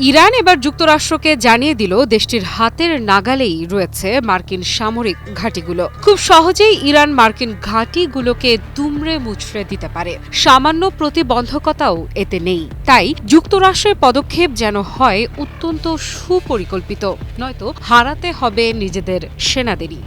Iran এবার যুক্তরাষ্ট্রকে জানিয়ে দিল দেশটির হাতের নাগালেই রয়েছে মার্কিন সামরিক ঘাঁটিগুলো। খুব সহজেই ইরান মার্কিন ঘাঁটিগুলোকে দুমড়ে মুচড়ে দিতে পারে। সামান্য প্রতিবন্ধকতাও এতে নেই। তাই যুক্তরাষ্ট্রের পদক্ষেপ যেন হয় অত্যন্ত সুপরিকল্পিত, নয়তো হারাতে হবে নিজেদের সেনাদেরই।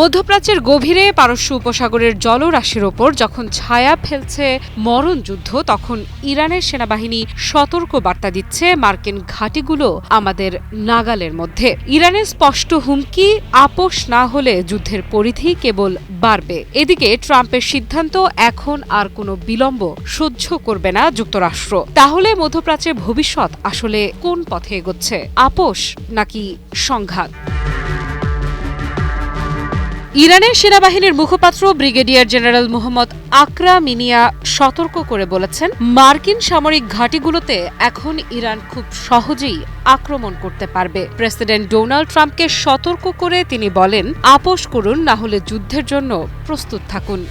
মধ্যপ্রাচ্যের গভীরে পারস্য উপসাগরের জলরাশির ওপর যখন ছায়া ফেলছে মরণ যুদ্ধ, তখন ইরানের সেনাবাহিনী সতর্ক বার্তা দিচ্ছে মার্কিন ঘাঁটিগুলো আমাদের নাগালের মধ্যে। ইরানের স্পষ্ট হুমকি, আপোষ না হলে যুদ্ধের পরিধি কেবল বাড়বে। এদিকে ট্রাম্পের সিদ্ধান্ত, এখন আর কোনো বিলম্ব সহ্য করবে না যুক্তরাষ্ট্র। তাহলে মধ্যপ্রাচ্যের ভবিষ্যৎ আসলে কোন পথে এগোচ্ছে, আপোষ নাকি সংঘাত? ইরানের সেনাবাহিনীর মুখপাত্র ব্রিগেডিয়ার জেনারেল মোহাম্মদ আকরা মিনিয়া সতর্ক করে বলেছেন, মার্কিন সামরিক ঘাঁটিগুলোতে এখন ইরান খুব সহজেই আক্রমণ করতে পারবে। প্রেসিডেন্ট ডোনাল্ড ট্রাম্পকে সতর্ক করে তিনি বলেন, আপোষ করুন, না হলে যুদ্ধের জন্য প্রস্তুত থাকুন।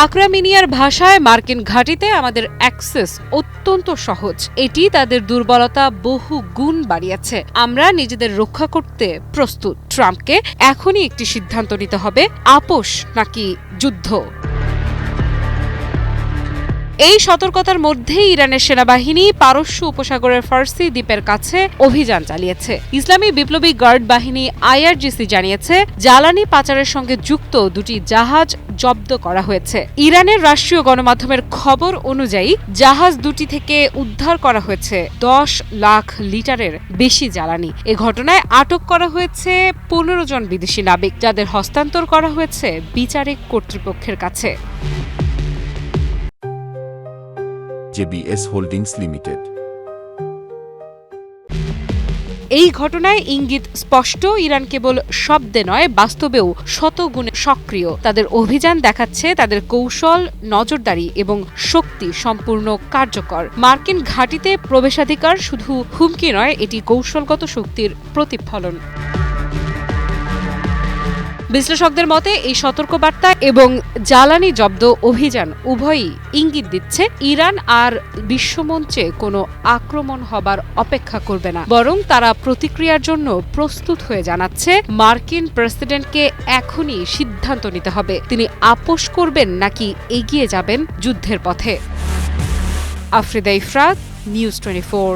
আকরা মিনিয়ার ভাষায়, মার্কিন ঘাঁটিতে আমাদের অ্যাক্সেস অত্যন্ত সহজ। এটি তাদের দুর্বলতা বহু গুণ বাড়িয়েছে। আমরা নিজেদের রক্ষা করতে প্রস্তুত। ট্রাম্পকে এখনই একটি সিদ্ধান্ত নিতে হবে, আপোষ নাকি যুদ্ধ। এই সতর্কতার মধ্যেই ইরানের সেনাবাহিনী পারস্য উপসাগরের ফার্সি দ্বীপের কাছে অভিযান চালিয়েছে। ইসলামী বিপ্লবী গার্ড বাহিনী আইআরজিসি জানিয়েছে, জ্বালানি পাচারের সঙ্গে যুক্ত দুটি জাহাজ জব্দ করা হয়েছে। ইরানের রাষ্ট্রীয় গণমাধ্যমের খবর অনুযায়ী জাহাজ দুটি থেকে উদ্ধার করা হয়েছে 10 লাখ লিটারের বেশি জ্বালানি। এ ঘটনায় আটক করা হয়েছে 15 জন বিদেশি নাবিক, যাদের হস্তান্তর করা হয়েছে বিচারিক কর্তৃপক্ষের কাছে। JBS holdings limited. এই ঘটনায় ইঙ্গিত স্পষ্ট, ইরান কেবল শব্দে নয়, বাস্তবেও শতগুণে সক্রিয়। তাদের অভিযান দেখাচ্ছে তাদের কৌশল, নজরদারি এবং শক্তি সম্পূর্ণ কার্যকর। মার্কিন ঘাঁটিতে প্রবেশাধিকার শুধু হুমকি নয়, এটি কৌশলগত শক্তির প্রতিফলন। বিশ্লেষকদের মতে এই সতর্কবার্তা এবং জ্বালানি জব্দ অভিযান উভয়ই ইঙ্গিত দিচ্ছে, ইরান আর বিশ্বমঞ্চে কোনো আক্রমণ হবার অপেক্ষা করবে না, বরং তারা প্রতিক্রিয়ার জন্য প্রস্তুত হয়ে জানাচ্ছে, মার্কিন প্রেসিডেন্টকে এখনই সিদ্ধান্ত নিতে হবে, তিনি আপোষ করবেন নাকি এগিয়ে যাবেন যুদ্ধের পথে। আফরিদা ইফরাত, নিউজ 24।